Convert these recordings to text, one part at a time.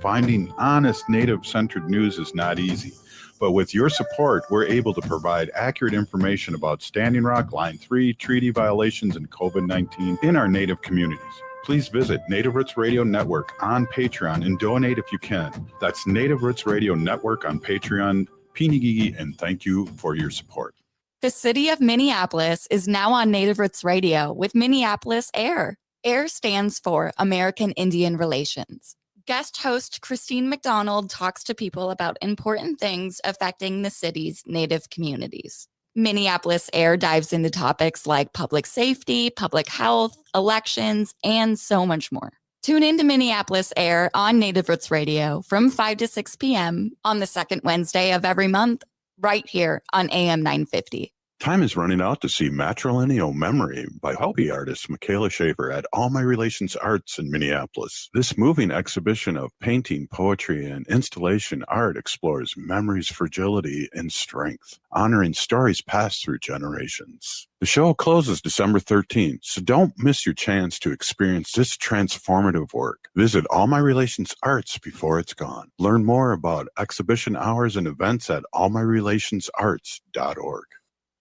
Finding honest, Native-centered news is not easy. But with your support, we're able to provide accurate information about Standing Rock, Line 3, treaty violations, and COVID-19 in our Native communities. Please visit Native Roots Radio Network on Patreon and donate if you can. That's Native Roots Radio Network on Patreon. Pinigigi, and thank you for your support. The city of Minneapolis is now on Native Roots Radio with Minneapolis AIR. AIR stands for American Indian Relations. Guest host Christine McDonald talks to people about important things affecting the city's Native communities. Minneapolis AIR dives into topics like public safety, public health, elections, and so much more. Tune in to Minneapolis AIR on Native Roots Radio from 5 to 6 p.m. on the second Wednesday of every month, right here on AM 950. Time is running out to see Matrilineal Memory by hobby artist Michaela Schaefer at All My Relations Arts in Minneapolis. This moving exhibition of painting, poetry, and installation art explores memory's fragility and strength, honoring stories passed through generations. The show closes December 13th, so don't miss your chance to experience this transformative work. Visit All My Relations Arts before it's gone. Learn more about exhibition hours and events at allmyrelationsarts.org.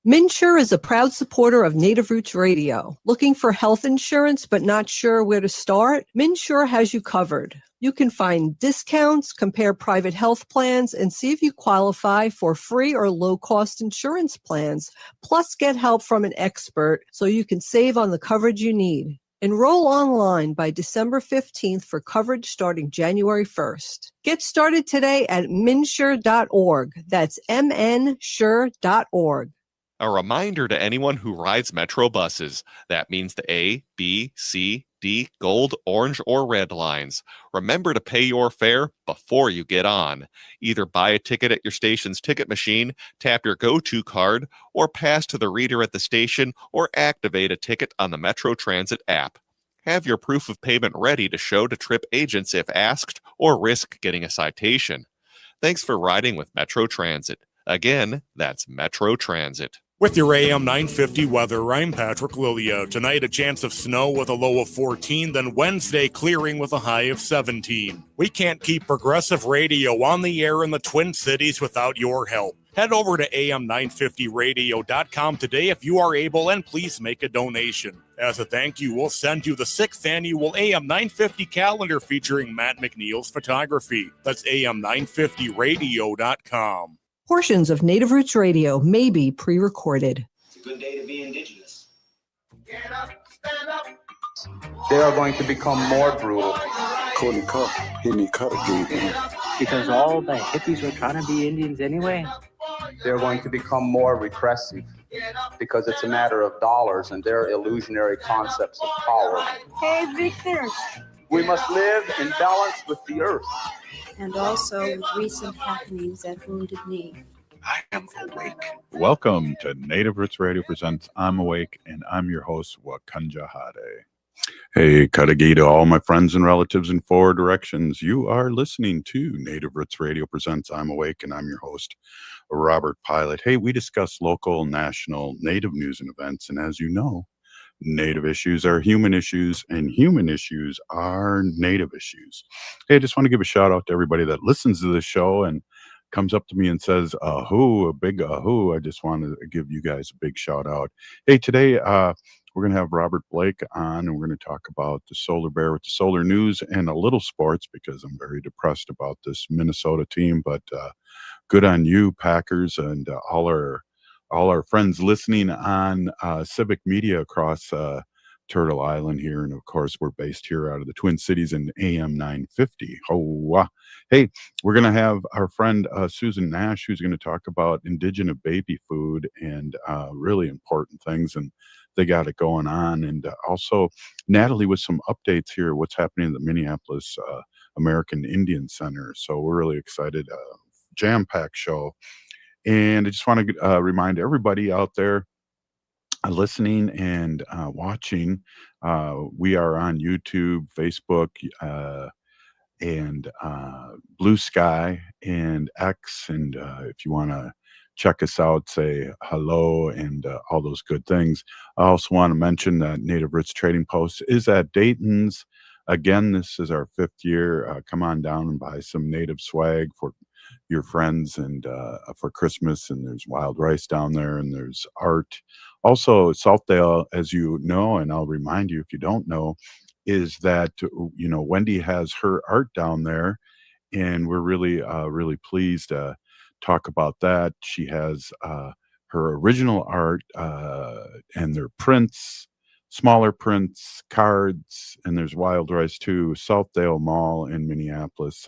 MNsure is a proud supporter of Native Roots Radio. Looking for health insurance but not sure where to start? MNsure has you covered. You can find discounts, compare private health plans, and see if you qualify for free or low-cost insurance plans. Plus, get help from an expert so you can save on the coverage you need. Enroll online by December 15th for coverage starting January 1st. Get started today at mnsure.org. That's mnsure.org. A reminder to anyone who rides Metro buses. That means the A, B, C, D, gold, orange, or red lines. Remember to pay your fare before you get on. Either buy a ticket at your station's ticket machine, tap your go-to card, or pass to the reader at the station, or activate a ticket on the Metro Transit app. Have your proof of payment ready to show to trip agents if asked, or risk getting a citation. Thanks for riding with Metro Transit. Again, that's Metro Transit. With your AM 950 weather, I'm Patrick Lilio. Tonight, a chance of snow with a low of 14, then Wednesday clearing with a high of 17. We can't keep progressive radio on the air in the Twin Cities without your help. Head over to am950radio.com today if you are able, and please make a donation. As a thank you, we'll send you the 6th annual AM 950 calendar featuring Matt McNeil's photography. That's am950radio.com. Portions of Native Roots Radio may be pre-recorded. It's a good day to be indigenous. Get up, stand up. They are going to become more brutal. Couldn't cut, hit me cut again. Because all the hippies were trying to be Indians anyway. They're going to become more repressive because it's a matter of dollars and their illusionary concepts of power. Hey, Victor. We must live in balance with the earth. And also with recent happenings at Wounded Knee. I am awake. Welcome to Native Roots Radio presents I'm Awake, and I'm your host, Wakanja Hade. Hey, Kadagi to all my friends and relatives in 4 directions. You are listening to Native Roots Radio presents I'm Awake, and I'm your host, Robert Pilot. Hey, we discuss local, national, Native news and events, and as you know, Native issues are human issues, and human issues are Native issues. Hey, I just want to give a shout out to everybody that listens to the show and comes up to me and says, ahoo, a big ahoo. I just want to give you guys a big shout out. Hey, today we're going to have Robert Blake on, and we're going to talk about the Solar Bear with the Solar News and a little sports because I'm very depressed about this Minnesota team. But good on you, Packers, and all our friends listening on civic media across Turtle Island here. And of course, we're based here out of the Twin Cities in AM 950. Hey, we're going to have our friend Suzanne Nash, who's going to talk about Indigi-baby food and really important things. And they got it going on. And also Natalie with some updates here, what's happening at the Minneapolis American Indian Center. So we're really excited. Jam-packed show. And I just want to remind everybody out there listening and watching, we are on YouTube, Facebook, and Blue Sky and X. And if you want to check us out, say hello and all those good things. I also want to mention that Native Roots Trading Post is at Dayton's Again, this is our 5th year. Come on down and buy some native swag for your friends and for Christmas. And there's wild rice down there, and there's art. Also, Southdale, as you know, and I'll remind you if you don't know, is that Wendy has her art down there, and we're really pleased to talk about that. She has her original art and their prints, smaller prints, cards, and there's wild rice too. Southdale Mall in Minneapolis.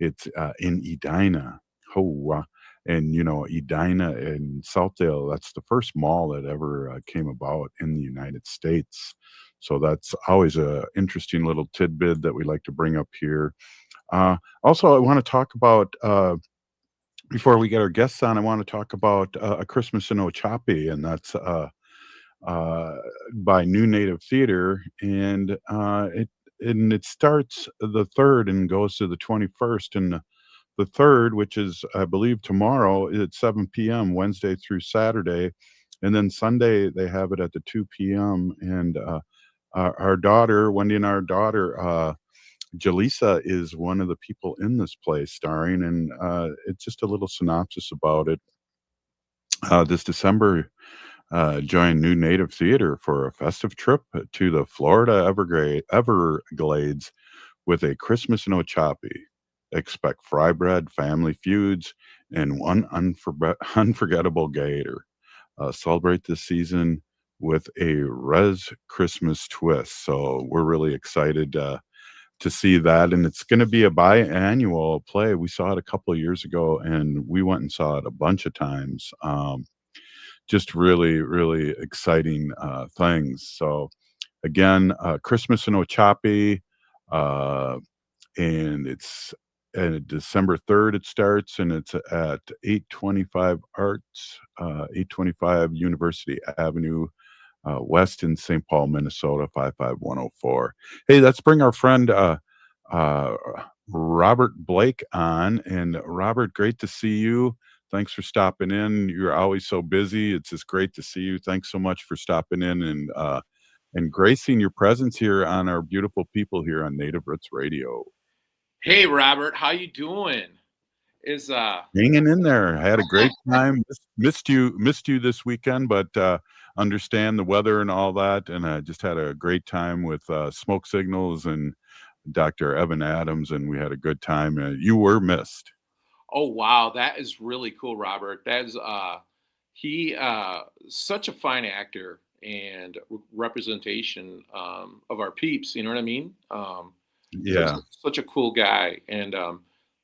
It's in Edina. Oh, and Edina and Southdale, that's the first mall that ever came about in the United States. So that's always a interesting little tidbit that we like to bring up here. Also, I want to talk about before we get our guests on. I want to talk about A Christmas in Ochapi, and that's by New Native Theater, and it starts the 3rd and goes to the 21st. And the 3rd, which is I believe tomorrow, at 7 p.m. Wednesday through Saturday, and then Sunday they have it at the 2 p.m. And our daughter, Wendy, and our daughter. Jaleesa is one of the people in this play starring, and it's just a little synopsis about it. This December, join New Native Theater for a festive trip to the Florida Everglades with A Christmas in Ochapi. Expect fry bread, family feuds, and one unforgettable gator. Celebrate this season with a Res Christmas twist. So we're really excited to see that, and it's going to be a biannual play. We saw it a couple of years ago, and we went and saw it a bunch of times. Just really exciting things. So again, Christmas in Ochapi, and it's December 3rd it starts, and it's at 825 Arts, 825 University Avenue West in St. Paul, Minnesota, 55104. Hey, let's bring our friend Robert Blake on. And Robert, great to see you. Thanks for stopping in. You're always so busy. It's just great to see you. Thanks so much for stopping in and gracing your presence here on our beautiful people here on Native Roots Radio. Hey, Robert, how you doing? Hanging in there. I had a great time. Missed you this weekend, but understand the weather and all that, and I just had a great time with Smoke Signals and Dr. Evan Adams, and we had a good time. You were missed. Oh wow, that is really cool, Robert. That is he such a fine actor and representation of our peeps. You know what I mean? Yeah, such a cool guy, and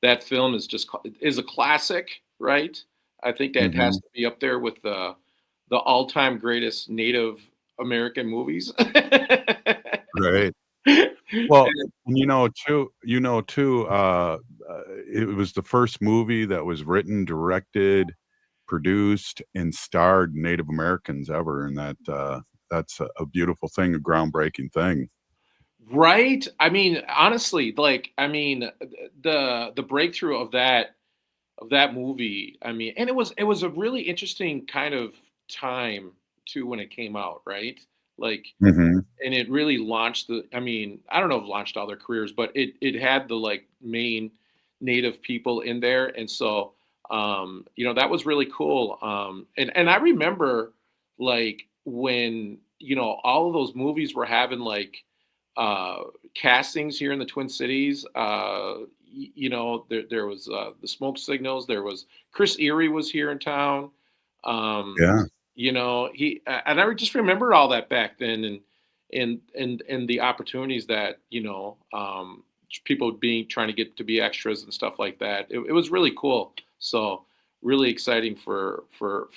that film is a classic, right? I think that has to be up there with the all-time greatest Native American movies. Right. Well, too, it was the first movie that was written, directed, produced, and starred Native Americans ever, and that's a beautiful thing, a groundbreaking thing. Right. I mean, honestly, the breakthrough of that movie. I mean, and it was a really interesting kind of time too when it came out, right? And it really launched I don't know if it launched all their careers, but it had the main Native people in there, and so that was really cool. And I remember when all of those movies were having castings here in the Twin Cities. There was the Smoke Signals. There was Chris Erie was here in town. Yeah. He and I just remember all that back then, and the opportunities that people trying to get to be extras and stuff like that. It was really cool. So really exciting for him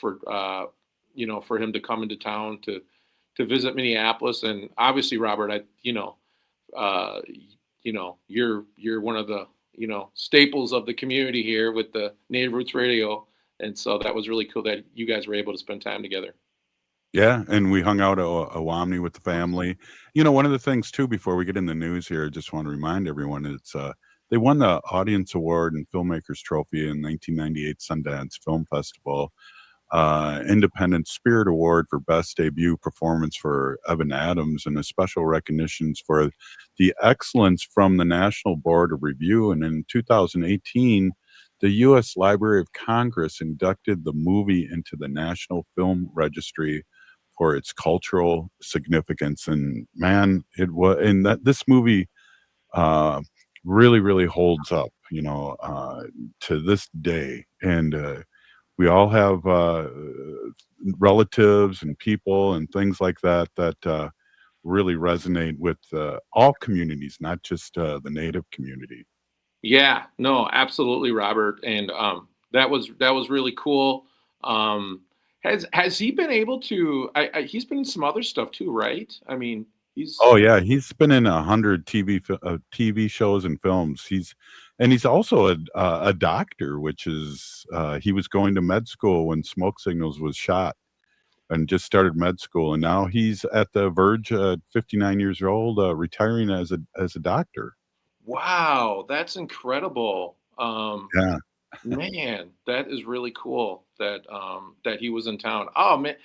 to come into town to visit Minneapolis. And obviously, Robert, you're one of the staples of the community here with the Native Roots Radio. And so that was really cool that you guys were able to spend time together. Yeah, and we hung out at Owamni with the family. One of the things too, before we get in the news here, I just want to remind everyone, it's they won the Audience Award and Filmmakers Trophy in 1998 Sundance Film Festival Independent Spirit Award for Best Debut Performance for Evan Adams, and a special recognitions for the excellence from the National Board of Review. And in 2018, the U.S. Library of Congress inducted the movie into the National Film Registry for its cultural significance. And man, it was, and that this movie really, really holds up, to this day. And we all have relatives and people and things like that that really resonate with all communities, not just the Native community. Yeah, no, absolutely, Robert. And that was really cool. Has he been able to? He's been in some other stuff too, right? I mean, he's. Oh yeah, he's been in 100 TV shows and films. He's also a doctor, which is he was going to med school when Smoke Signals was shot, and just started med school, and now he's at the verge, 59 years old, retiring as a doctor. Wow, that's incredible. Yeah. Man, that is really cool that that he was in town. Oh man,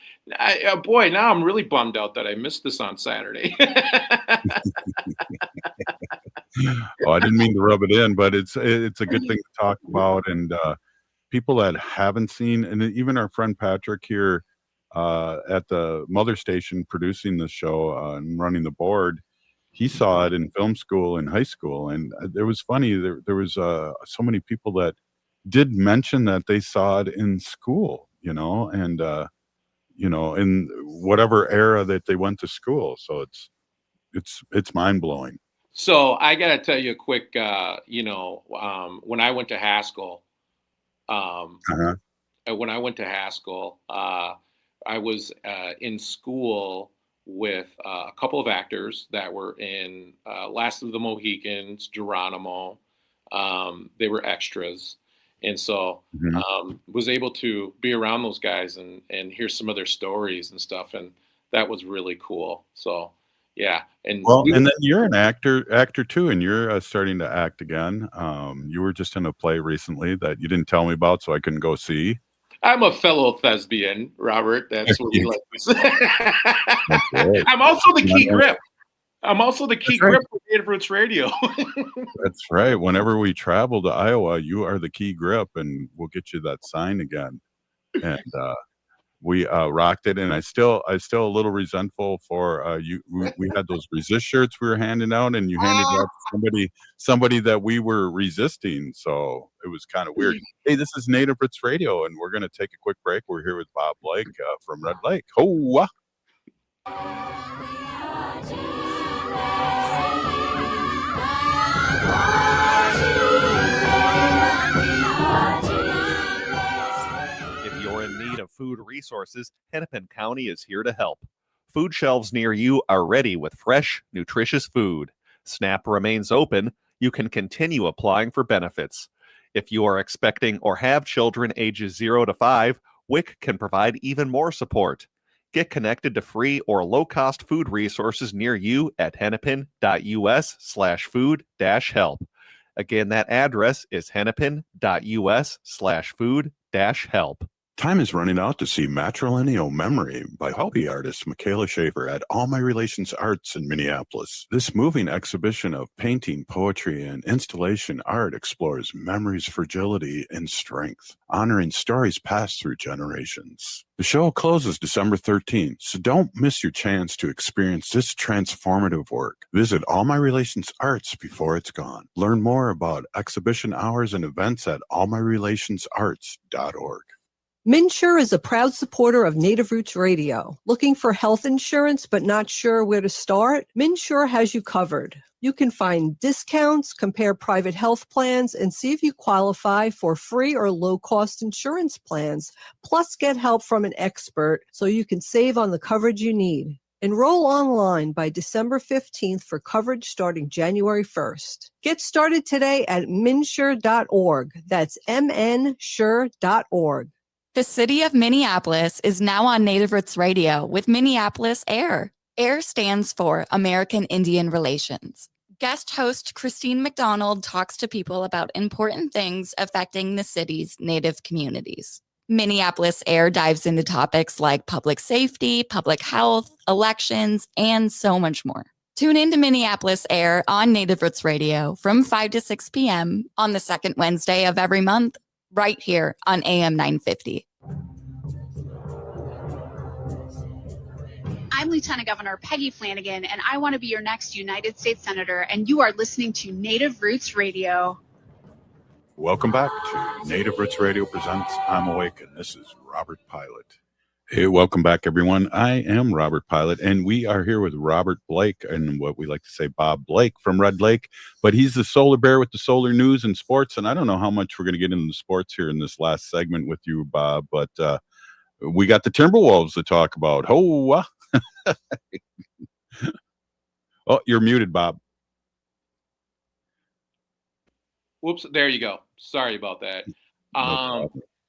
boy, now I'm really bummed out that I missed this on Saturday. Oh, I didn't mean to rub it in, but it's a good thing to talk about, and people that haven't seen, and even our friend Patrick here at the Mother Station producing the show and running the board, he saw it in film school in high school, and it was funny. There was so many people that did mention that they saw it in school, and in whatever era that they went to school. So it's mind blowing. So I got to tell you a quick, when I went to Haskell, when I went to Haskell, I was in school with a couple of actors that were in Last of the Mohicans, Geronimo. They were extras. And so was able to be around those guys and hear some of their stories and stuff. And that was really cool. So, yeah. And and then you're an actor too, and you're starting to act again. You were just in a play recently that you didn't tell me about, so I couldn't go see. I'm a fellow thespian, Robert. That's what we like to say. I'm also the key grip. I'm also the key grip for Native Roots Radio. That's right. Whenever we travel to Iowa, you are the key grip, and we'll get you that sign again. And we rocked it, and I still a little resentful for you. We had those resist shirts we were handing out, and you handed it out to somebody that we were resisting. So it was kind of weird. Hey, this is Native Roots Radio, and we're going to take a quick break. We're here with Bob Blake from Red Lake. Ho! If you're in need of food resources, Hennepin County is here to help. Food shelves near you are ready with fresh, nutritious food. SNAP remains open. You can continue applying for benefits. If you are expecting or have children ages 0 to 5, WIC can provide even more support. Get connected to free or low-cost food resources near you at hennepin.us/food-help. Again, that address is hennepin.us/food-help. Time is running out to see Matrilineal Memory by hobby artist Michaela Schaefer at All My Relations Arts in Minneapolis. This moving exhibition of painting, poetry, and installation art explores memory's fragility and strength, honoring stories passed through generations. The show closes December 13th, so don't miss your chance to experience this transformative work. Visit All My Relations Arts before it's gone. Learn more about exhibition hours and events at allmyrelationsarts.org. MNsure is a proud supporter of Native Roots Radio. Looking for health insurance but not sure where to start? MNsure has you covered. You can find discounts, compare private health plans, and see if you qualify for free or low-cost insurance plans, plus get help from an expert so you can save on the coverage you need. Enroll online by December 15th for coverage starting January 1st. Get started today at mnsure.org. That's mnsure.org. The city of Minneapolis is now on Native Roots Radio with Minneapolis AIR. AIR stands for American Indian Relations. Guest host Christine McDonald talks to people about important things affecting the city's Native communities. Minneapolis Air dives into topics like public safety, public health, elections, and so much more. Tune in to Minneapolis Air on Native Roots Radio from 5 to 6 p.m. on the second Wednesday of every month, right here on AM 950. I'm Lieutenant Governor Peggy Flanagan, and I want to be your next United States Senator, and you are listening to Native Roots Radio. Welcome back to Native Roots Radio Presents I'm Awake, and this is Robert Pilot. Hey, welcome back, everyone. I am Robert Pilot, and we are here with Robert Blake, and what we like to say Bob Blake from Red Lake, but he's the solar bear with the solar news and sports, and I don't know how much we're going to get into the sports here in this last segment with you, Bob, but we got the Timberwolves to talk about. Oh, oh, you're muted, Bob. Whoops, there you go. Sorry about that.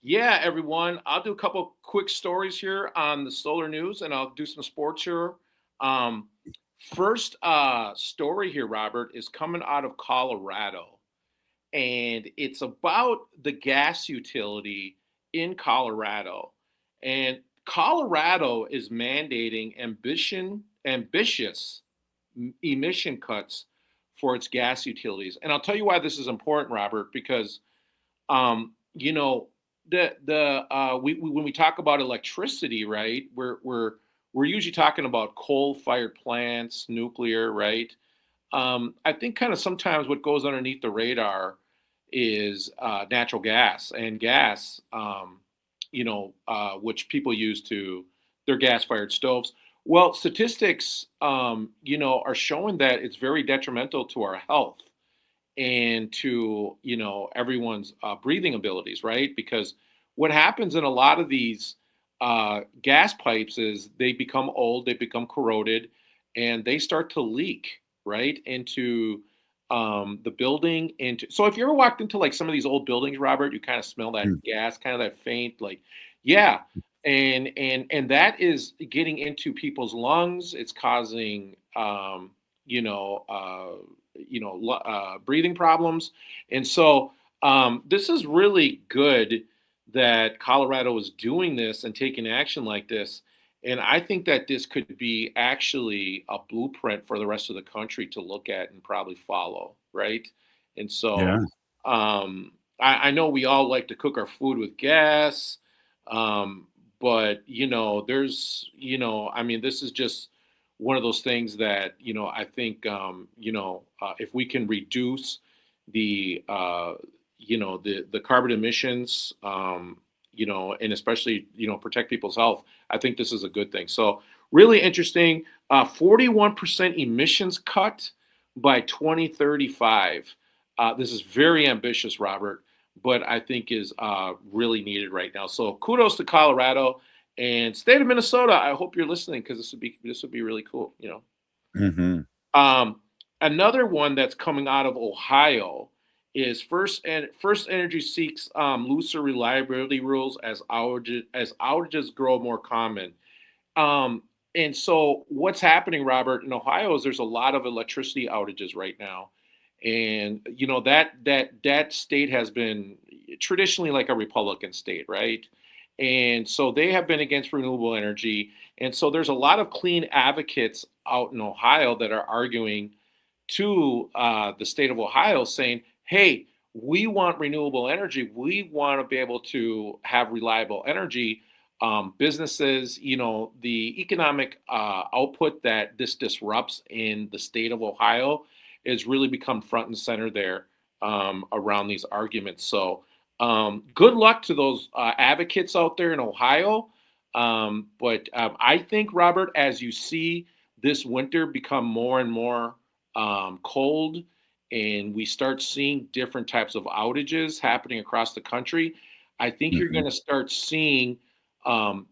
Yeah, everyone, I'll do a couple quick stories here on the solar news, and I'll do some sports here. First story here, Robert, is coming out of Colorado, and it's about the gas utility in Colorado. And Colorado is mandating ambitious emission cuts for its gas utilities. And I'll tell you why this is important, Robert, because, you know, when we talk about electricity, right, we're usually talking about coal-fired plants, nuclear, right? I think kind of sometimes what goes underneath the radar is natural gas and gas, which people use to their gas-fired stoves. Well, statistics, are showing that it's very detrimental to our health and to, everyone's breathing abilities, right? Because what happens in a lot of these gas pipes is they become old, they become corroded, and they start to leak, right, into the building. So if you ever walked into like some of these old buildings, Robert, you kind of smell that gas, kind of that faint, like, yeah. And that is getting into people's lungs. It's causing, breathing problems. And so this is really good that Colorado is doing this and taking action like this. And I think that this could be actually a blueprint for the rest of the country to look at and probably follow, right? And so I know we all like to cook our food with gas. But, there's, this is just one of those things that, I think, if we can reduce the carbon emissions, and especially, protect people's health, I think this is a good thing. So really interesting, 41% emissions cut by 2035. This is very ambitious, Robert, but I think is really needed right now. So kudos to Colorado and state of Minnesota. I hope you're listening because this would be really cool. Another one that's coming out of Ohio is First Energy seeks looser reliability rules as outages grow more common. And so what's happening, Robert, in Ohio is there's a lot of electricity outages right now. And, that state has been traditionally like a Republican state, right? And so they have been against renewable energy. And so there's a lot of clean advocates out in Ohio that are arguing to the state of Ohio saying, hey, we want renewable energy. We want to be able to have reliable energy. Businesses, the economic output that this disrupts in the state of Ohio has really become front and center there around these arguments. So good luck to those advocates out there in Ohio. But I think, Robert, as you see this winter become more and more cold and we start seeing different types of outages happening across the country, I think you're going to start seeing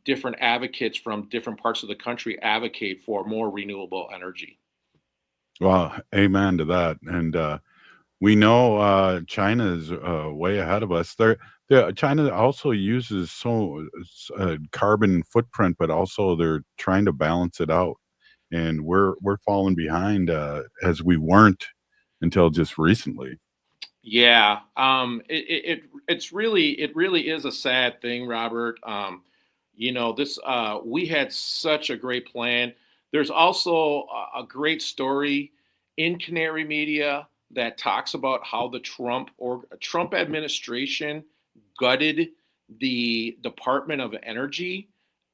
different advocates from different parts of the country advocate for more renewable energy. Well, amen to that. And we know China is way ahead of us. China also uses carbon footprint, but also they're trying to balance it out. And we're falling behind as we weren't until just recently. Yeah. It's really, it really is a sad thing, Robert. This we had such a great plan. There's also a great story in Canary Media that talks about how the Trump administration gutted the Department of Energy.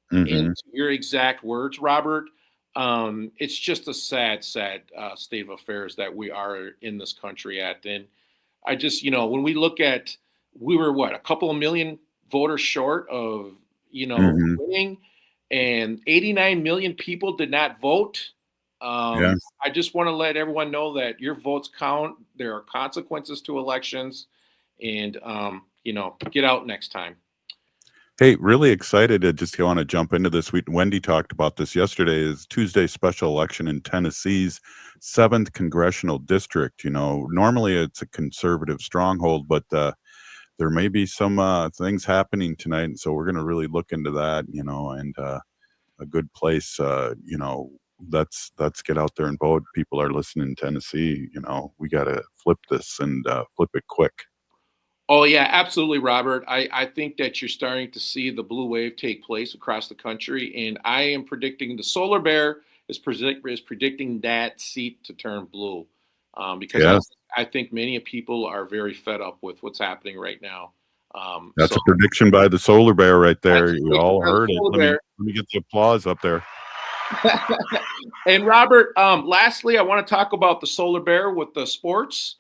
Hmm. In your exact words, Robert, it's just a sad, sad state of affairs that we are in this country at. And I just, when we look at, we were what, a couple of million voters short of, Hmm. winning, and 89 million people did not vote. Yeah. I just want to let everyone know that your votes count. There are consequences to elections, and, get out next time. Hey, really excited to just want to jump into this. Wendy talked about this yesterday. Is Tuesday's special election in Tennessee's 7th congressional district. Normally it's a conservative stronghold, but there may be some things happening tonight, and so we're going to really look into that. And a good place. Let's get out there and vote. People are listening in Tennessee. We got to flip this and flip it quick. Oh yeah, absolutely, Robert. I think that you're starting to see the blue wave take place across the country, and I am predicting the Solar Bear is predicting that seat to turn blue, because Yes. I think many people are very fed up with what's happening right now. That's a prediction by the Solar Bear right there. That's a You all prediction by the heard it. Solar Let me Bear. get the applause up there. And Robert, lastly, I want to talk about the Solar Bear with the sports.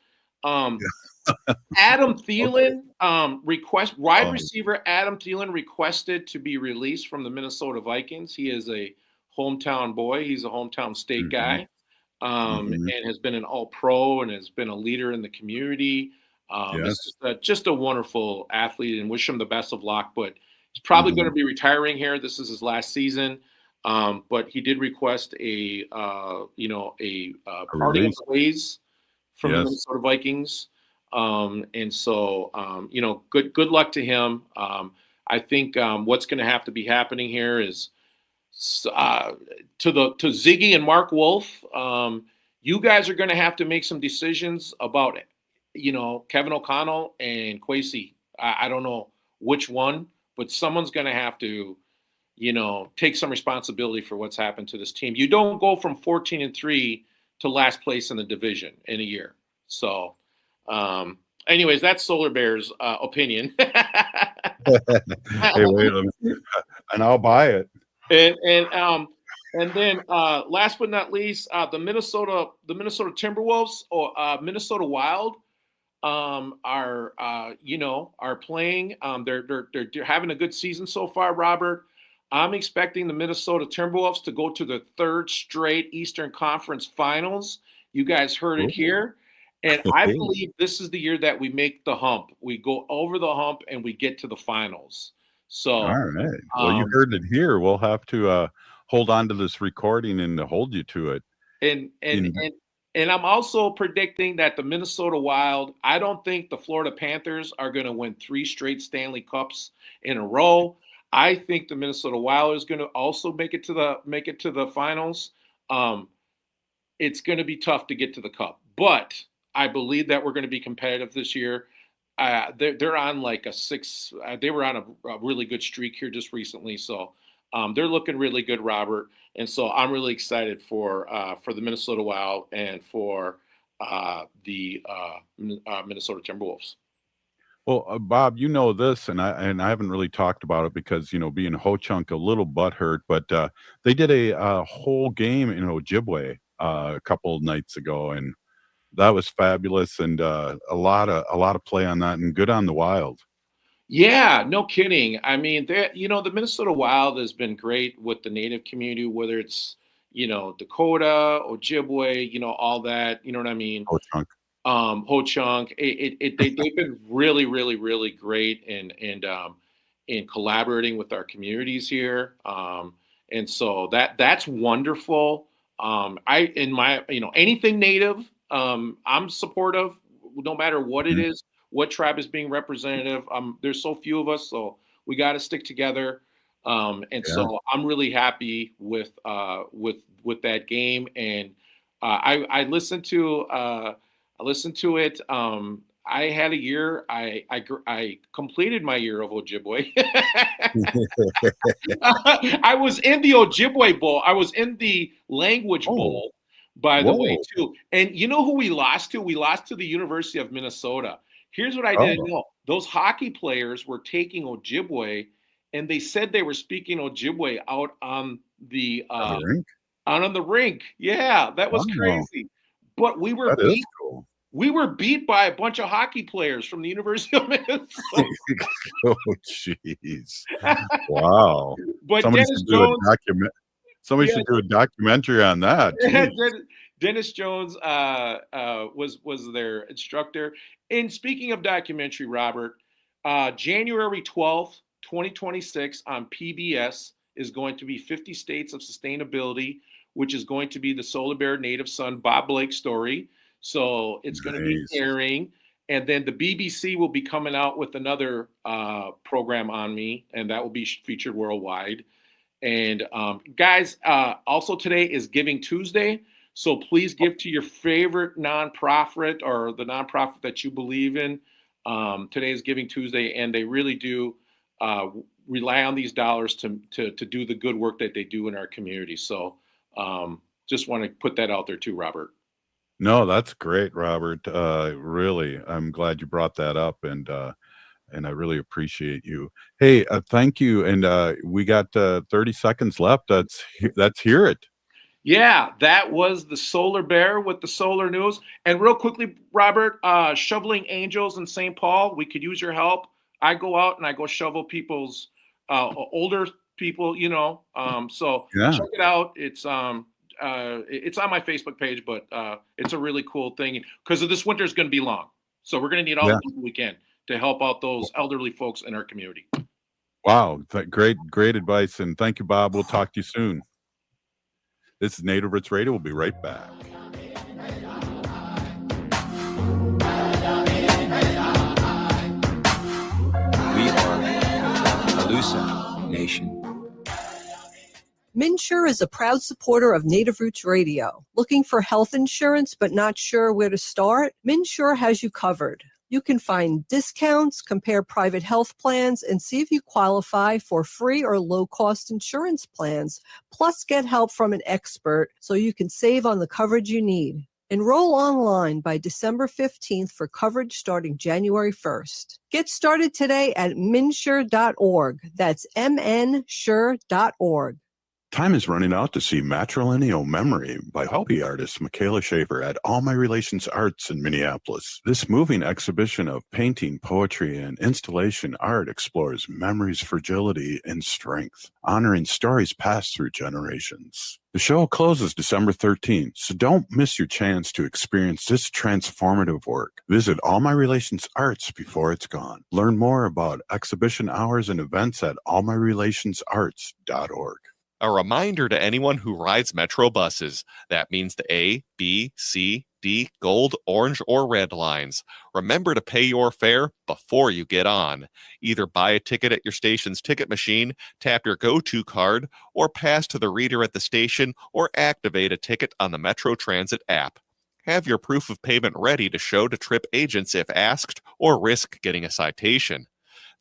Adam Thielen wide receiver Adam Thielen requested to be released from the Minnesota Vikings. He is a hometown boy. He's a hometown state guy, and has been an All-Pro and has been a leader in the community. Is just a wonderful athlete, and wish him the best of luck. But he's probably going to be retiring here. This is his last season. But he did request a parting of the ways from the Minnesota Vikings. And so, good luck to him. I think what's going to have to be happening here is to Ziggy and Mark Wolf. You guys are going to have to make some decisions about it. Kevin O'Connell and Kwesi. I don't know which one, but someone's going to have to, take some responsibility for what's happened to this team. You don't go from 14-3 to last place in the division in a year. So, anyways, that's Solar Bear's opinion. Hey, wait a minute. And I'll buy it. And then last but not least, the Minnesota Timberwolves or Minnesota Wild are playing. They're having a good season so far, Robert. I'm expecting the Minnesota Timberwolves to go to the 3rd straight Eastern Conference Finals. You guys heard it here. And I believe this is the year that we make the hump. We go over the hump and we get to the finals. So, all right. Well, you heard it here. We'll have to hold on to this recording and hold you to it. And I'm also predicting that the Minnesota Wild, I don't think the Florida Panthers are going to win 3 straight Stanley Cups in a row. I think the Minnesota Wild is going to also make it to the finals. It's going to be tough to get to the cup, but I believe that we're going to be competitive this year. They're on like a 6. They were on a really good streak here just recently, so they're looking really good, Robert. And so I'm really excited for the Minnesota Wild and for the Minnesota Timberwolves. Well, Bob, this, and I haven't really talked about it because being Ho-Chunk a little butthurt, but they did a whole game in Ojibwe a couple of nights ago, and that was fabulous, and a lot of play on that, and good on the Wild. Yeah, no kidding. I mean, the Minnesota Wild has been great with the Native community, whether it's Dakota, Ojibwe, all that. You know what I mean? Ho-Chunk. Ho-Chunk. They've been really, really, really great in collaborating with our communities here, and so that's wonderful. Anything Native, I'm supportive, no matter what it is, what tribe is being representative. There's so few of us, so we got to stick together. So I'm really happy with that game, and I listened to it. I had a year. I completed my year of Ojibwe. I was in the Ojibwe Bowl. I was in the Language Bowl, by the way, too. And you know who we lost to? We lost to the University of Minnesota. Here's what I didn't know. Those hockey players were taking Ojibwe, and they said they were speaking Ojibwe out on the rink? Out on the rink. Yeah, that was crazy. But we were beat. Cool. We were beat by a bunch of hockey players from the University of Minnesota. Oh, jeez. Wow. But Somebody Dennis should do Jones, should do a documentary on that. Dennis Jones was their instructor. And speaking of documentary, Robert, January 12th, 2026 on PBS is going to be 50 States of Sustainability, which is going to be the Solar Bear native son Bob Blake story. So it's going to be airing. And then the BBC will be coming out with another program on me, and that will be featured worldwide. And guys, also today is Giving Tuesday. So please give to your favorite nonprofit or the nonprofit that you believe in. Today is Giving Tuesday, and they really do rely on these dollars to do the good work that they do in our community. So just want to put that out there too, Robert. No, that's great, Robert. Really, I'm glad you brought that up, and I really appreciate you. Hey, thank you. And we got 30 seconds left. Let's hear it. Yeah, that was the Solar Bear with the solar news. And real quickly, Robert, shoveling angels in St. Paul, we could use your help. I go out and I go shovel people's older people, so check it out. It's on my Facebook page, but it's a really cool thing because this winter is going to be long. So we're going to need all the people we can to help out those elderly folks in our community. Wow. Great advice. And thank you, Bob. We'll talk to you soon. This is Native Roots Radio. We'll be right back. We are Alusa Nation. MNsure is a proud supporter of Native Roots Radio. Looking for health insurance but not sure where to start? MNsure has you covered. You can find discounts, compare private health plans, and see if you qualify for free or low-cost insurance plans, plus get help from an expert so you can save on the coverage you need. Enroll online by December 15th for coverage starting January 1st. Get started today at mnsure.org. That's mnsure.org. Time is running out to see Matrilineal Memory by hobby artist Michaela Schaefer at All My Relations Arts in Minneapolis. This moving exhibition of painting, poetry, and installation art explores memory's fragility and strength, honoring stories passed through generations. The show closes December 13th, so don't miss your chance to experience this transformative work. Visit All My Relations Arts before it's gone. Learn more about exhibition hours and events at allmyrelationsarts.org. A reminder to anyone who rides Metro buses. That means the A, B, C, D, gold, orange, or red lines. Remember to pay your fare before you get on. Either buy a ticket at your station's ticket machine, tap your go-to card, or pass to the reader at the station, or activate a ticket on the Metro Transit app. Have your proof of payment ready to show to trip agents if asked, or risk getting a citation.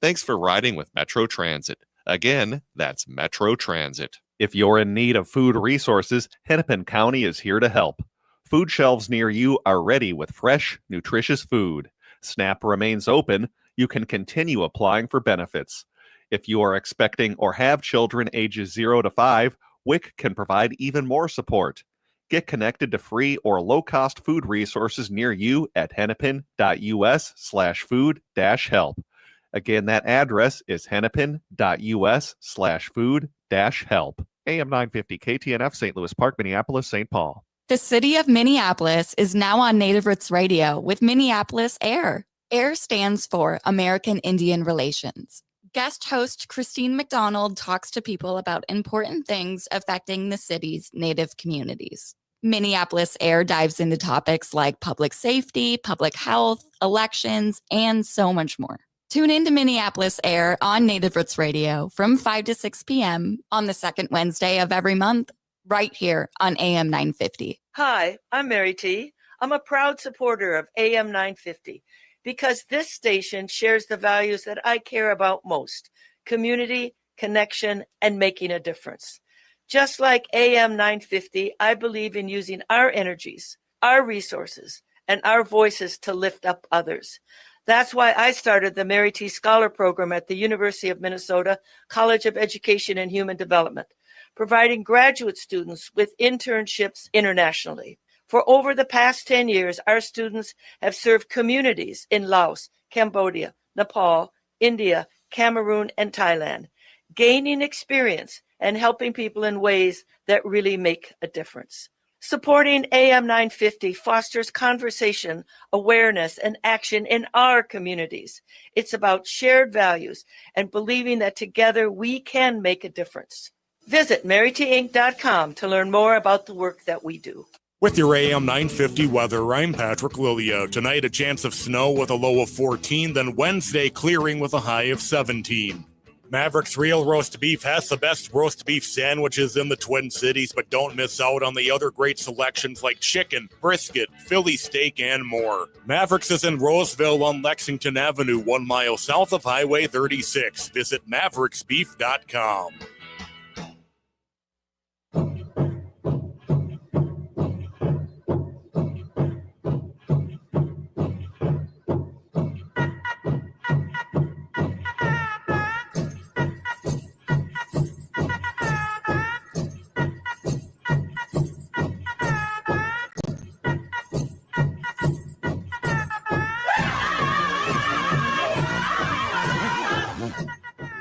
Thanks for riding with Metro Transit. Again, that's Metro Transit. If you're in need of food resources, Hennepin County is here to help. Food shelves near you are ready with fresh, nutritious food. SNAP remains open. You can continue applying for benefits. If you are expecting or have children ages 0 to 5, WIC can provide even more support. Get connected to free or low-cost food resources near you at hennepin.us/food-help. Again, that address is hennepin.us/food-help. AM 950 KTNF, St. Louis Park, Minneapolis, St. Paul. The city of Minneapolis is now on Native Roots Radio with Minneapolis AIR. AIR stands for American Indian Relations. Guest host Christine McDonald talks to people about important things affecting the city's Native communities. Minneapolis AIR dives into topics like public safety, public health, elections, and so much more. Tune in to Minneapolis AIR on Native Roots Radio from 5 to 6 p.m. on the second Wednesday of every month, right here on AM 950. Hi, I'm Mary T. I'm a proud supporter of AM 950. because this station shares the values that I care about most: community, connection, and making a difference. Just like AM 950, I believe in using our energies, our resources, and our voices to lift up others. That's why I started the Mary T. Scholar Program at the University of Minnesota College of Education and Human Development, providing graduate students with internships internationally. For over the past 10 years, our students have served communities in Laos, Cambodia, Nepal, India, Cameroon, and Thailand, gaining experience and helping people in ways that really make a difference. Supporting AM 950 fosters conversation, awareness, and action in our communities. It's about shared values and believing that together we can make a difference. Visit marytinc.com to learn more about the work that we do. With your AM 950 weather, I'm Patrick Lilio. Tonight, a chance of snow with a low of 14, then Wednesday clearing with a high of 17. Maverick's Real Roast Beef has the best roast beef sandwiches in the Twin Cities, but don't miss out on the other great selections like chicken, brisket, Philly steak, and more. Maverick's is in Roseville on Lexington Avenue, 1 mile south of Highway 36. Visit mavericksbeef.com.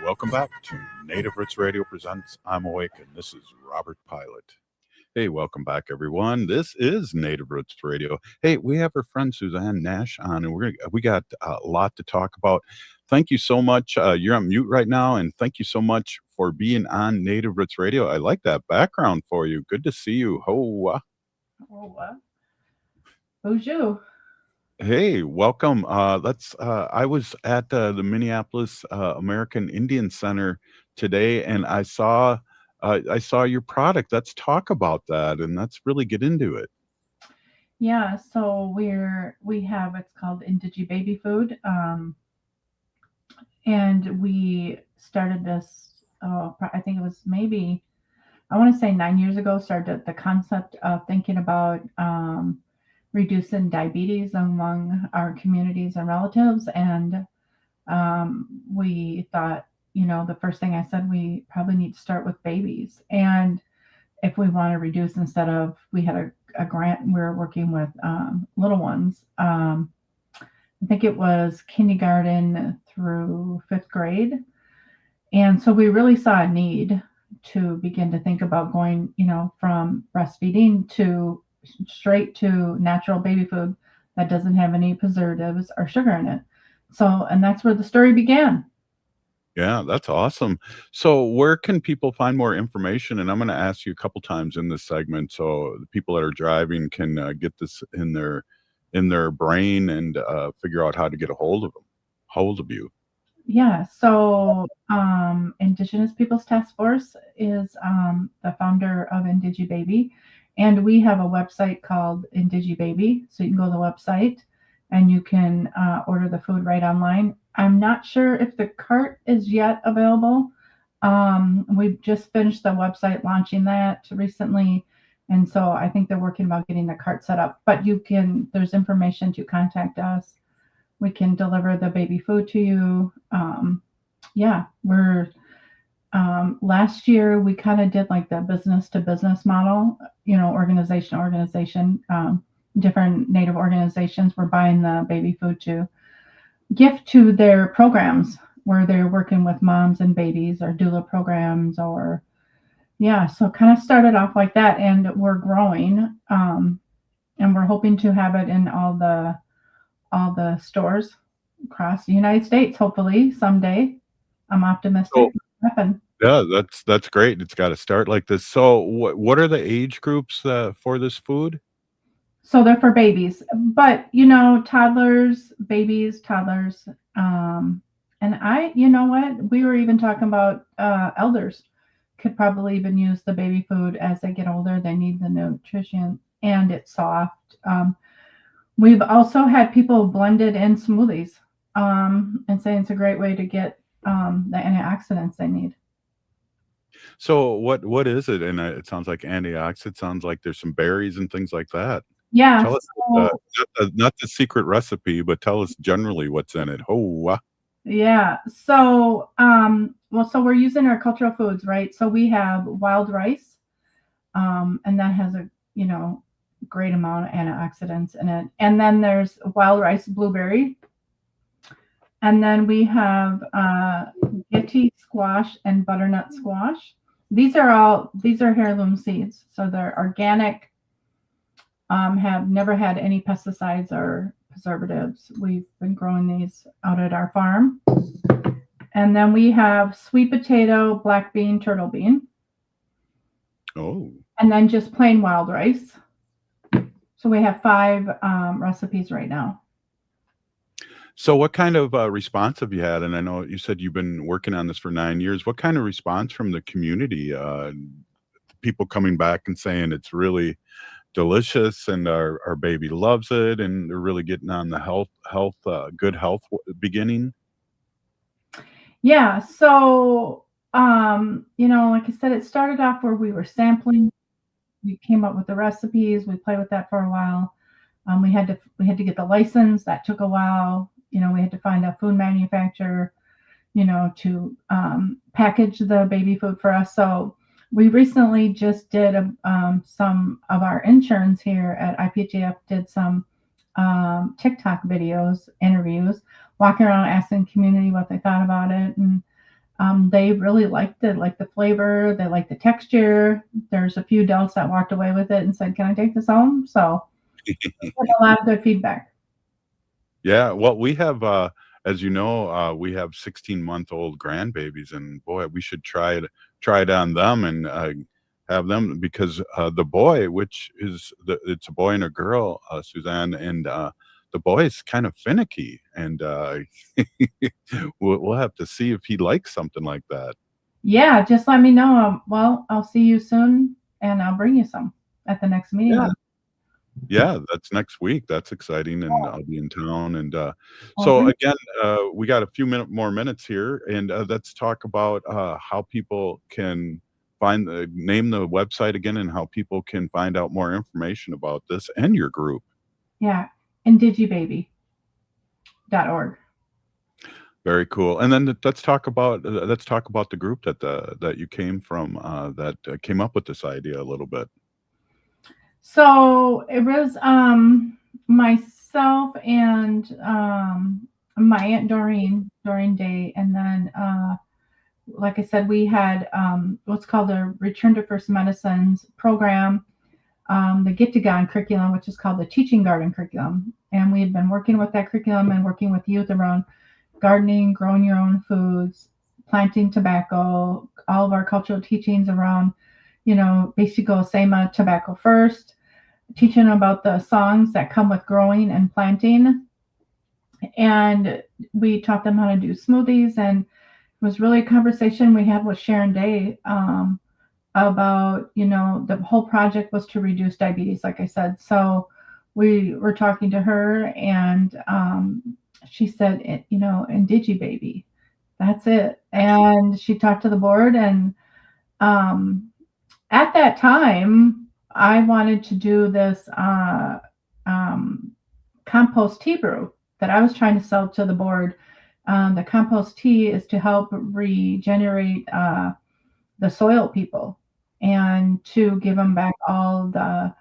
Welcome back to Native Roots Radio Presents I'm Awake, and this is Robert Pilot. Hey, welcome back, everyone. This is Native Roots Radio. Hey, we have our friend Suzanne Nash on, and we got a lot to talk about. Thank you so much. You're on mute right now, and thank you so much for being on Native Roots Radio. I like that background for you. Good to see you. Hoa. Who's you? Hey, welcome. I was at the Minneapolis American Indian Center today, and I saw your product. Let's talk about that, and let's really get into it. Yeah, so we have, it's called Indigi-baby food, and we started this. I think it was maybe, I want to say 9 years ago. Started the concept of thinking about reducing diabetes among our communities and relatives. And we thought, the first thing I said, we probably need to start with babies. And if we want to reduce, instead of, we had a grant, we were working with little ones. I think it was kindergarten through 5th grade. And so we really saw a need to begin to think about going, from breastfeeding to straight to natural baby food that doesn't have any preservatives or sugar in it. So, and that's where the story began. Yeah, that's awesome. So where can people find more information? And I'm going to ask you a couple times in this segment so the people that are driving can get this in their brain and figure out how to get a hold of you. Yeah, so Indigenous Peoples Task Force is the founder of Indigi-baby. And we have a website called Indigi-baby. So you can go to the website and you can order the food right online. I'm not sure if the cart is yet available. We've just finished the website launching that recently. And so I think they're working about getting the cart set up. But there's information to contact us. We can deliver the baby food to you. Last year we kind of did like the business to business model, organization, different Native organizations were buying the baby food to gift to their programs where they're working with moms and babies or doula programs so kind of started off like that, and we're growing, and we're hoping to have it in all the stores across the United States, hopefully someday. I'm optimistic. Cool. It'll happen. Yeah, that's great. It's got to start like this. So what are the age groups for this food? So they're for babies, but toddlers, babies, toddlers. And we were even talking about elders could probably even use the baby food as they get older. They need the nutrition and it's soft. We've also had people blend it in smoothies and say it's a great way to get the antioxidants they need. So what is it? And it sounds like antioxidant. Sounds like there's some berries and things like that. Yeah. Tell us, So, not the secret recipe, but tell us generally what's in it. Oh, yeah. So, so we're using our cultural foods, right? So we have wild rice, and that has a, great amount of antioxidants in it. And then there's wild rice blueberry. And then we have Yeti squash and butternut squash. These are heirloom seeds. So they're organic, have never had any pesticides or preservatives. We've been growing these out at our farm. And then we have sweet potato, black bean, turtle bean. Oh. And then just plain wild rice. So we have 5 recipes right now. So what kind of response have you had? And I know you said you've been working on this for 9 years. What kind of response from the community? People coming back and saying it's really delicious and our baby loves it and they're really getting on the good health beginning? Yeah. So, like I said, it started off where we were sampling. We came up with the recipes. We played with that for a while. We had to get the license. That took a while. We had to find a food manufacturer, to package the baby food for us. So we recently just did some of our interns here at IPGF did some TikTok videos, interviews, walking around asking community what they thought about it. And they really liked it, like the flavor, they liked the texture. There's a few adults that walked away with it and said, "Can I take this home?" So a lot of good feedback. Yeah, well, we have, as you know, we have 16-month-old grandbabies, and boy, we should try it on them and have them because the boy, which is it's a boy and a girl, Suzanne, and the boy is kind of finicky, and we'll have to see if he likes something like that. Yeah, just let me know. Well, I'll see you soon, and I'll bring you some at the next meeting. Yeah. Yeah, that's next week. That's exciting, and I'll be in town. And so Mhm. again, we got a few more minutes here, and let's talk about how people can name the website again, and how people can find out more information about this and your group. Yeah, Indigi-baby.org. Very cool. And then let's talk about the group that you came from, that came up with this idea a little bit. So it was myself and my Aunt Doreen Day, and then like I said, we had what's called the Return to First Medicines program, the Get to Garden curriculum, which is called the Teaching Garden curriculum, and we had been working with that curriculum and working with youth around gardening, growing your own foods, planting tobacco, all of our cultural teachings around, basically SEMA, tobacco first, teaching about the songs that come with growing and planting. And we taught them how to do smoothies, and it was really a conversation we had with Sharon Day about, the whole project was to reduce diabetes, like I said. So we were talking to her, and she said, Indigi-baby, that's it. And she talked to the board, and at that time, I wanted to do this compost tea brew that I was trying to sell to the board. The compost tea is to help regenerate the soil people and to give them back all the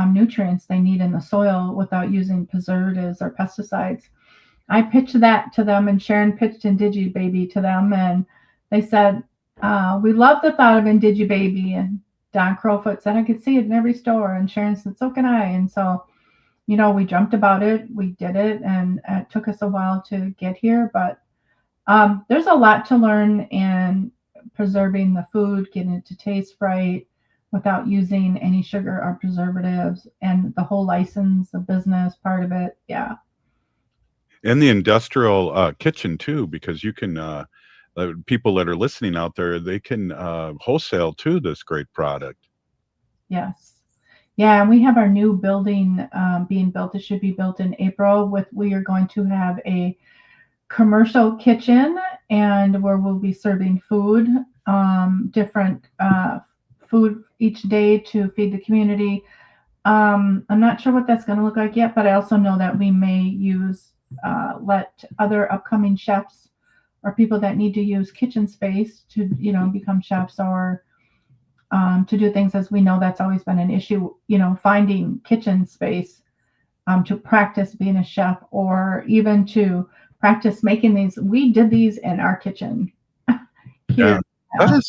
nutrients they need in the soil without using preservatives or pesticides. I pitched that to them, and Sharon pitched Indigi-baby to them, and they said, we love the thought of Indigi-baby. And Don Crowfoot said, I could see it in every store. And Sharon said, so can I. And so, we jumped about it. We did it. And it took us a while to get here. But there's a lot to learn in preserving the food, getting it to taste right without using any sugar or preservatives, and the whole license, the business part of it. Yeah. And the industrial kitchen too, because you can people that are listening out there, they can wholesale to this great product. Yes. Yeah, and we have our new building being built. It should be built in April. We are going to have a commercial kitchen, and where we'll be serving food, different food each day to feed the community. I'm not sure what that's going to look like yet, but I also know that we may let other upcoming chefs or people that need to use kitchen space to, become chefs or to do things, as we know that's always been an issue, finding kitchen space to practice being a chef, or even to practice making these. We did these in our kitchen here. Yeah,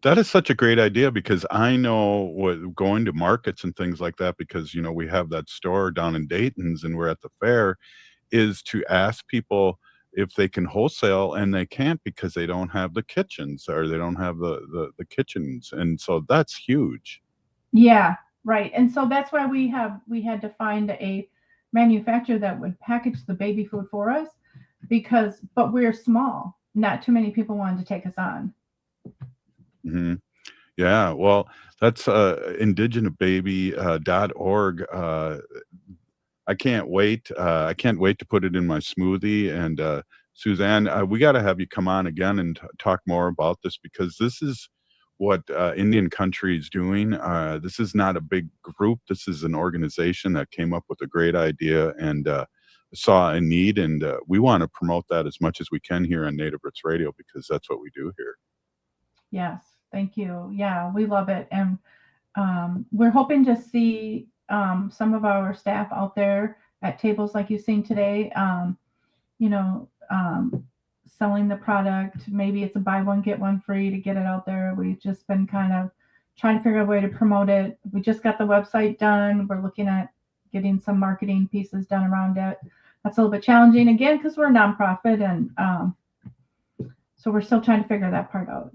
that is such a great idea, because I know going to markets and things like that, because, we have that store down in Dayton's and we're at the fair, is to ask people if they can wholesale, and they can't because they don't have the kitchens, or they don't have the kitchens. And so that's huge. Yeah, right. And so that's why we had to find a manufacturer that would package the baby food for us, but we're small. Not too many people wanted to take us on. Mm-hmm. Yeah, well, that's Indigi-baby.org. I can't wait. I can't wait to put it in my smoothie. And Suzanne, we got to have you come on again and talk more about this, because this is what Indian Country is doing. This is not a big group. This is an organization that came up with a great idea and saw a need. And we want to promote that as much as we can here on Native Roots Radio, because that's what we do here. Yes, thank you. Yeah, we love it. And we're hoping to see some of our staff out there at tables like you've seen today, selling the product. Maybe it's a buy one, get one free to get it out there. We've just been kind of trying to figure out a way to promote it. We just got the website done. We're looking at getting some marketing pieces done around it. That's a little bit challenging, again, because we're a nonprofit. And so we're still trying to figure that part out.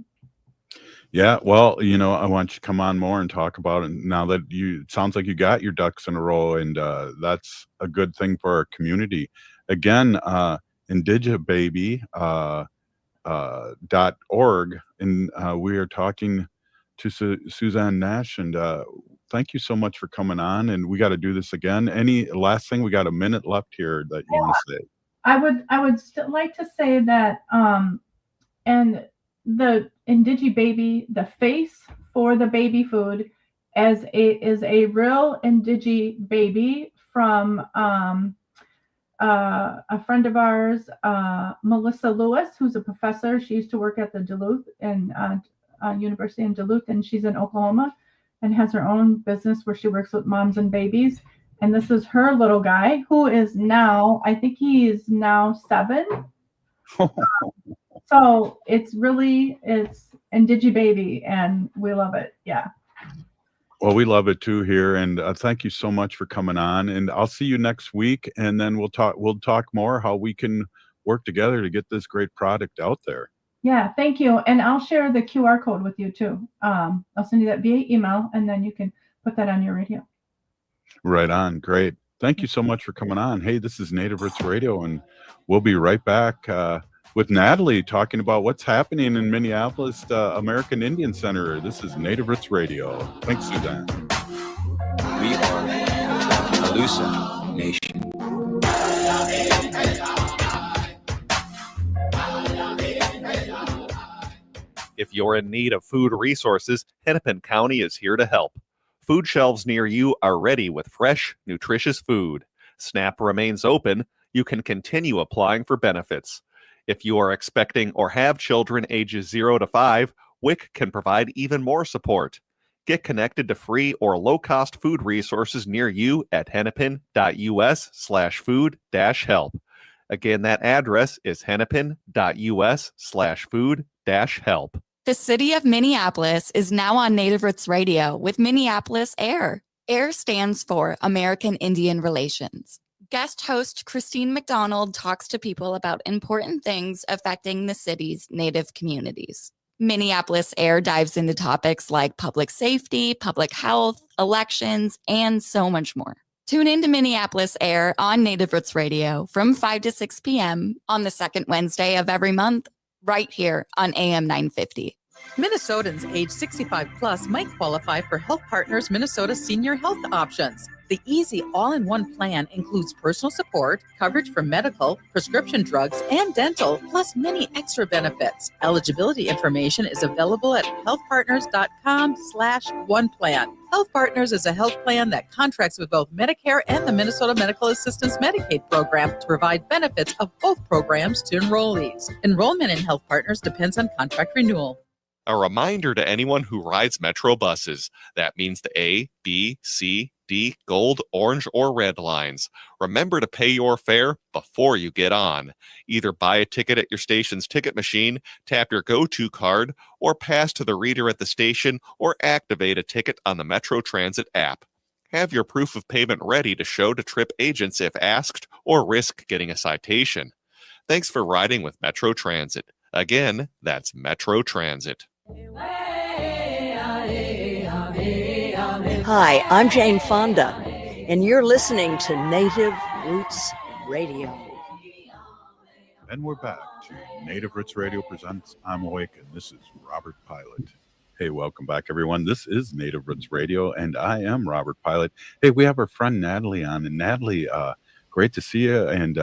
Yeah, well, I want you to come on more and talk about it now that it sounds like you got your ducks in a row, and that's a good thing for our community. Again, Indigi-baby .org, and we are talking to Suzanne Nash, and thank you so much for coming on, and we got to do this again. Any last thing? We got a minute left here that you want to say. I would still like to say that, and the Indigi-baby, the face for the baby food is a real Indigi-baby from a friend of ours, Melissa Lewis, who's a professor. She used to work at the Duluth and University in Duluth, and she's in Oklahoma and has her own business where she works with moms and babies. And this is her little guy, who is now, I think he is now 7. So it's Indigi-baby, and we love it. Yeah. Well, we love it too here, and thank you so much for coming on. And I'll see you next week, and then we'll talk more how we can work together to get this great product out there. Yeah, thank you. And I'll share the QR code with you too. I'll send you that via email, and then you can put that on your radio. Right on. Great. Thank you so much for coming on. Hey, this is Native Roots Radio, and we'll be right back with Natalie talking about what's happening in Minneapolis American Indian Center. This is Native Roots Radio. Thanks, Suzanne. We are Alusa Nation. If you're in need of food resources, Hennepin County is here to help. Food shelves near you are ready with fresh, nutritious food. SNAP remains open. You can continue applying for benefits. If you are expecting or have children ages 0 to 5, WIC can provide even more support. Get connected to free or low-cost food resources near you at hennepin.us/food-help. Again, that address is hennepin.us/food-help. The city of Minneapolis is now on Native Roots Radio with Minneapolis AIR. AIR stands for American Indian Relations. Guest host Christine McDonald talks to people about important things affecting the city's Native communities. Minneapolis AIR dives into topics like public safety, public health, elections, and so much more. Tune in to Minneapolis AIR on Native Roots Radio from 5 to 6 p.m. on the second Wednesday of every month, right here on AM 950. Minnesotans age 65 plus might qualify for Health Partners Minnesota Senior Health Options. The easy all-in-one plan includes personal support, coverage for medical, prescription drugs, and dental, plus many extra benefits. Eligibility information is available at healthpartners.com/oneplan. Health Partners is a health plan that contracts with both Medicare and the Minnesota Medical Assistance Medicaid program to provide benefits of both programs to enrollees. Enrollment in Health Partners depends on contract renewal. A reminder to anyone who rides Metro buses. That means the A, B, C, D, gold, orange, or red lines. Remember to pay your fare before you get on. Either buy a ticket at your station's ticket machine, tap your go-to card, or pass to the reader at the station, or activate a ticket on the Metro Transit app. Have your proof of payment ready to show to trip agents if asked, or risk getting a citation. Thanks for riding with Metro Transit. Again, that's Metro Transit. Hi, I'm Jane Fonda, and you're listening to Native Roots Radio. And we're back to Native Roots Radio presents I'm Awake, and this is Robert Pilot. Hey, welcome back, everyone. This is Native Roots Radio, and I am Robert Pilot. Hey, we have our friend Natalie on, and Natalie, great to see you, and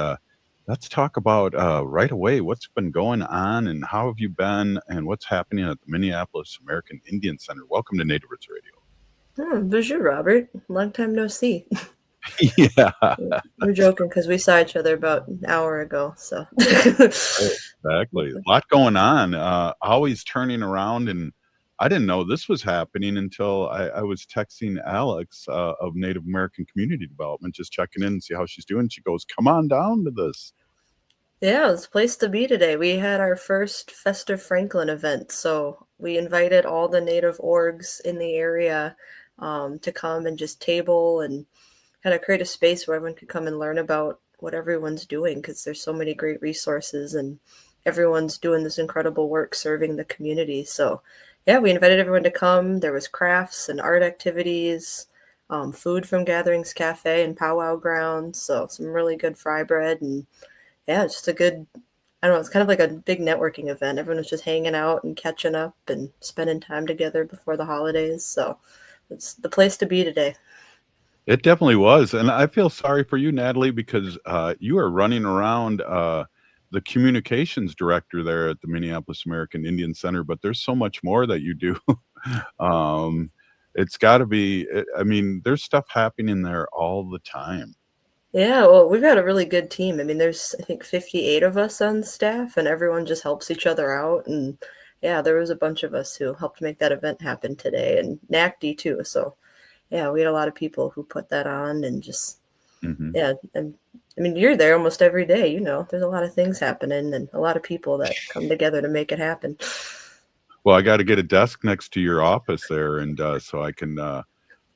let's talk about right away what's been going on and how have you been and what's happening at the Minneapolis American Indian Center. Welcome to Native Roots Radio. Bonjour, Robert. Long time no see. Yeah. We're joking because we saw each other about an hour ago. So Exactly. A lot going on. Always turning around, and I didn't know this was happening until I was texting Alex of Native American Community Development, just checking in and see how she's doing. She goes, "Come on down to this." yeah, it's a place to be today. We had our first Festive Franklin event. So we invited all the Native orgs in the area to come and just table and kind of create a space where everyone could come and learn about what everyone's doing, because there's so many great resources and everyone's doing this incredible work serving the community. So yeah, we invited everyone to come. There was crafts and art activities, food from Gatherings Cafe and Powwow Grounds. So some really good fry bread, and yeah, just a good, I don't know, it's kind of like a big networking event. Everyone was just hanging out and catching up and spending time together before the holidays. So it's the place to be today. It definitely was. And I feel sorry for you, Natalie, because you are running around the communications director there at the Minneapolis American Indian Center, but there's so much more that you do. It's got to be, I mean, there's stuff happening there all the time. Yeah, well, we've got a really good team. I mean, there's, I think, 58 of us on staff, and everyone just helps each other out. And yeah, there was a bunch of us who helped make that event happen today, and NACD too. So yeah, we had a lot of people who put that on, and just, yeah. And I mean, you're there almost every day, you know, there's a lot of things happening and a lot of people that come together to make it happen. Well, I got to get a desk next to your office there, and so I can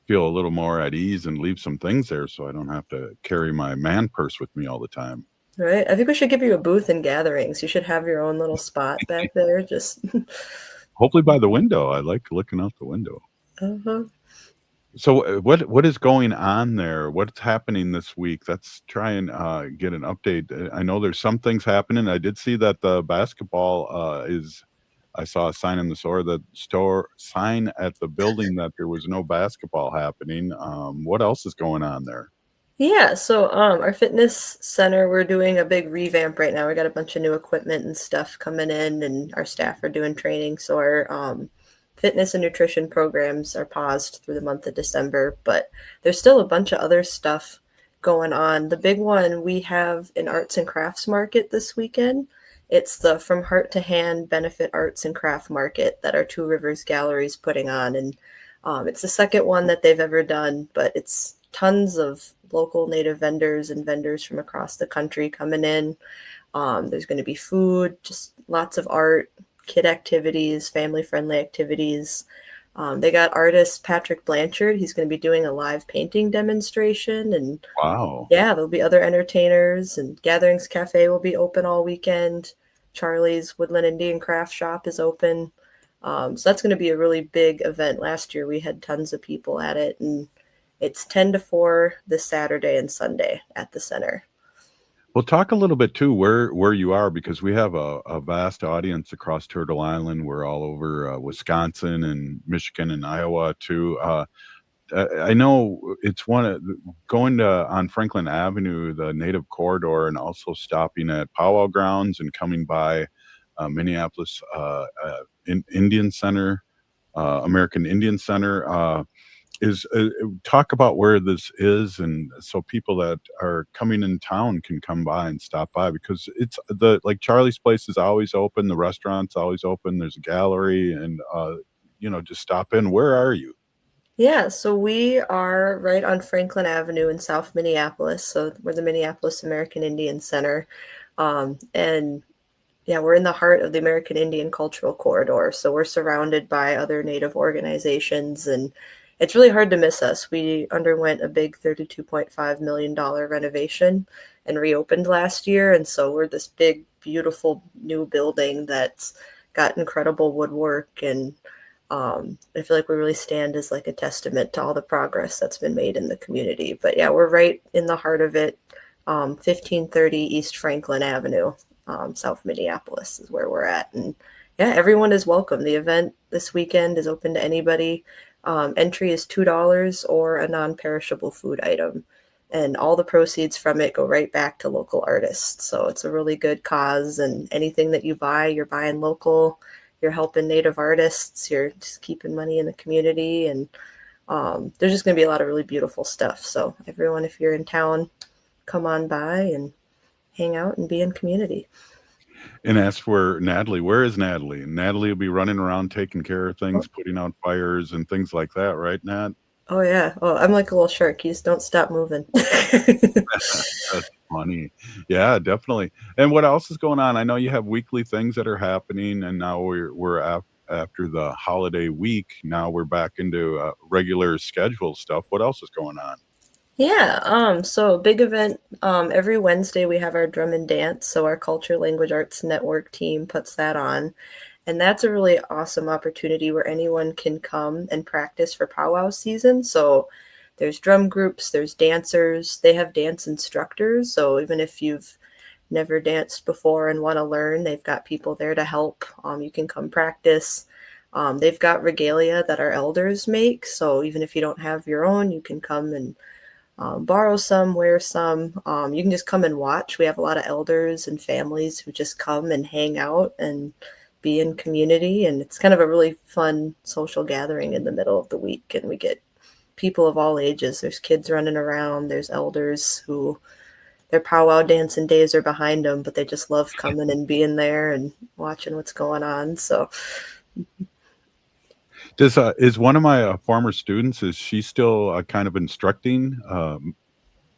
feel a little more at ease and leave some things there so I don't have to carry my man purse with me all the time. Right. I think we should give you a booth in Gatherings. You should have your own little spot back there. Just hopefully by the window. I like looking out the window. Uh-huh. So what is going on there? What's happening this week? Let's try and get an update. I know there's some things happening. I did see that the basketball I saw a sign in the store sign at the building that there was no basketball happening. What else is going on there? Yeah, so our fitness center, we're doing a big revamp right now. We got a bunch of new equipment and stuff coming in, and our staff are doing training. So our fitness and nutrition programs are paused through the month of December, but there's still a bunch of other stuff going on. The big one, we have an arts and crafts market this weekend. It's the From Heart to Hand Benefit Arts and Craft Market that our Two Rivers Gallery is putting on. And it's the second one that they've ever done, but it's tons of local Native vendors and vendors from across the country coming in. There's going to be food, just lots of art, kid activities, family-friendly activities. They got artist Patrick Blanchard. He's going to be doing a live painting demonstration. And wow. Yeah, there'll be other entertainers, and Gatherings Cafe will be open all weekend. Charlie's Woodland Indian Craft Shop is open. So that's going to be a really big event. Last year we had tons of people at it, and it's 10 to 4 this Saturday and Sunday at the center. Well, talk a little bit too where you are, because we have a vast audience across Turtle Island. We're all over Wisconsin and Michigan and Iowa too. I know it's one of going to on Franklin Avenue, the Native Corridor, and also stopping at Powwow Grounds and coming by Minneapolis Indian Center, American Indian Center. Is talk about where this is, and so people that are coming in town can come by and stop by, because it's the like Charlie's Place is always open, the restaurant's always open, there's a gallery, and just stop in. Where are you? Yeah, so we are right on Franklin Avenue in South Minneapolis. So we're the Minneapolis American Indian Center. And yeah, we're in the heart of the American Indian Cultural Corridor. So we're surrounded by other Native organizations, and it's really hard to miss us. We underwent a big $32.5 million renovation and reopened last year. And so we're this big, beautiful new building that's got incredible woodwork. And I feel like we really stand as like a testament to all the progress that's been made in the community. But yeah, we're right in the heart of it. 1530 East Franklin Avenue, South Minneapolis is where we're at. And yeah, everyone is welcome. The event this weekend is open to anybody. Entry is $2 or a non-perishable food item, and all the proceeds from it go right back to local artists. So it's a really good cause, and anything that you buy, you're buying local, you're helping Native artists, you're just keeping money in the community, and there's just going to be a lot of really beautiful stuff. So everyone, if you're in town, come on by and hang out and be in community. And as for Natalie, where is Natalie? Natalie will be running around taking care of things, putting out fires and things like that, right, Nat? Oh, yeah. Oh, I'm like a little shark. You just don't stop moving. That's funny. Yeah, definitely. And what else is going on? I know you have weekly things that are happening, and now we're after the holiday week. Now we're back into regular schedule stuff. What else is going on? Yeah, so big event. Every Wednesday we have our drum and dance. So our Culture Language Arts Network team puts that on. And that's a really awesome opportunity where anyone can come and practice for powwow season. So there's drum groups, there's dancers, they have dance instructors. So even if you've never danced before and want to learn, they've got people there to help. You can come practice. They've got regalia that our elders make. So even if you don't have your own, you can come and borrow some, wear some. You can just come and watch. We have a lot of elders and families who just come and hang out and be in community, and it's kind of a really fun social gathering in the middle of the week, and we get people of all ages. There's kids running around, there's elders who their powwow dancing days are behind them, but they just love coming and being there and watching what's going on. So Is one of my former students, is she still kind of instructing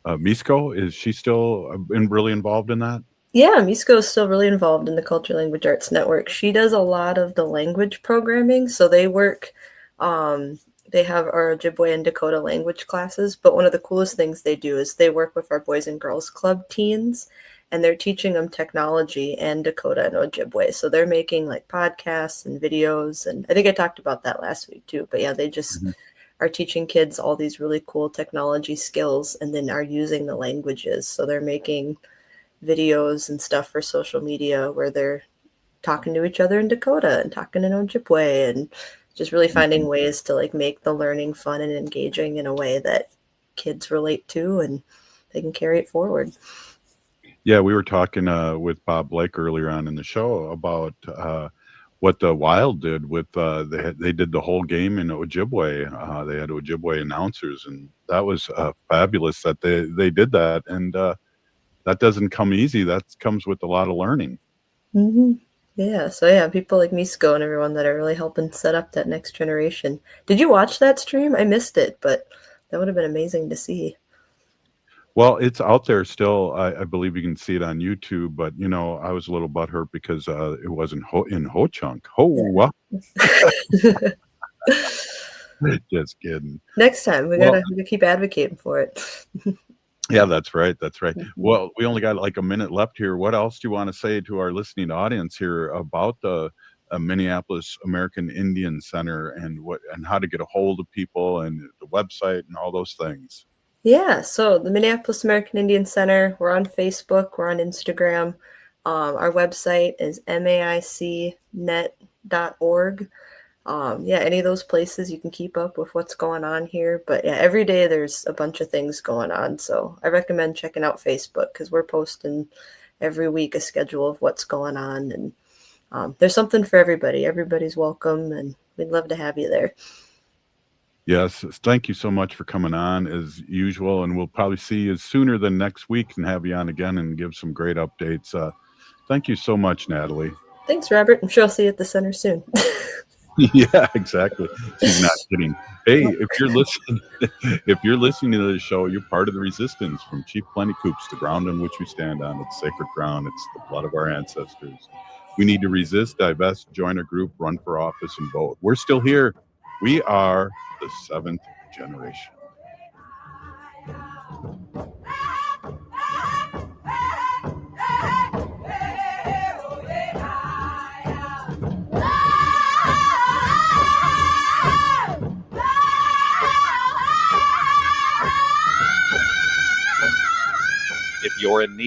Misko? Is she still really involved in that? yeah, Misko is still really involved in the Culture Language Arts Network. She does a lot of the language programming. So they work, they have our Ojibwe and Dakota language classes. But one of the coolest things they do is they work with our Boys and Girls Club teens, and they're teaching them technology and Dakota and Ojibwe. So they're making like podcasts and videos. And I think I talked about that last week too. But yeah, they just are teaching kids all these really cool technology skills, and then are using the languages. So they're making videos and stuff for social media where they're talking to each other in Dakota and talking in Ojibwe, and just really finding ways to like make the learning fun and engaging in a way that kids relate to and they can carry it forward. Yeah, we were talking with Bob Blake earlier on in the show about what the Wild did with they did the whole game in Ojibwe. They had Ojibwe announcers, and that was fabulous that they did that. And that doesn't come easy. That comes with a lot of learning. Mm-hmm. Yeah, so yeah, people like Misko and everyone that are really helping set up that next generation. Did you watch that stream? I missed it, but that would have been amazing to see. Well, it's out there still. I believe you can see it on YouTube, but I was a little butthurt because it wasn't in Ho-Chunk. Ho-wa. Just kidding. Next time, we gotta keep advocating for it. Yeah, that's right. That's right. Well, we only got like a minute left here. What else do you want to say to our listening audience here about the Minneapolis American Indian Center and how to get a hold of people and the website and all those things? Yeah, so the Minneapolis American Indian Center, we're on Facebook, we're on Instagram. Our website is maicnet.org. Yeah, any of those places you can keep up with what's going on here. But yeah, every day there's a bunch of things going on. So I recommend checking out Facebook because we're posting every week a schedule of what's going on. And there's something for everybody. Everybody's welcome, and we'd love to have you there. Yes, thank you so much for coming on as usual, and we'll probably see you sooner than next week and have you on again and give some great updates. Thank you so much, Natalie. Thanks, Robert. I'm sure I'll see you at the center soon. Yeah, exactly. She's not kidding. Hey, if you're listening to this show, you're part of the resistance. From Chief Plenty Coops, the ground on which we stand on. It's sacred ground. It's the blood of our ancestors. We need to resist, divest, join a group, run for office, and vote. We're still here. We are the 7th generation. If you're in need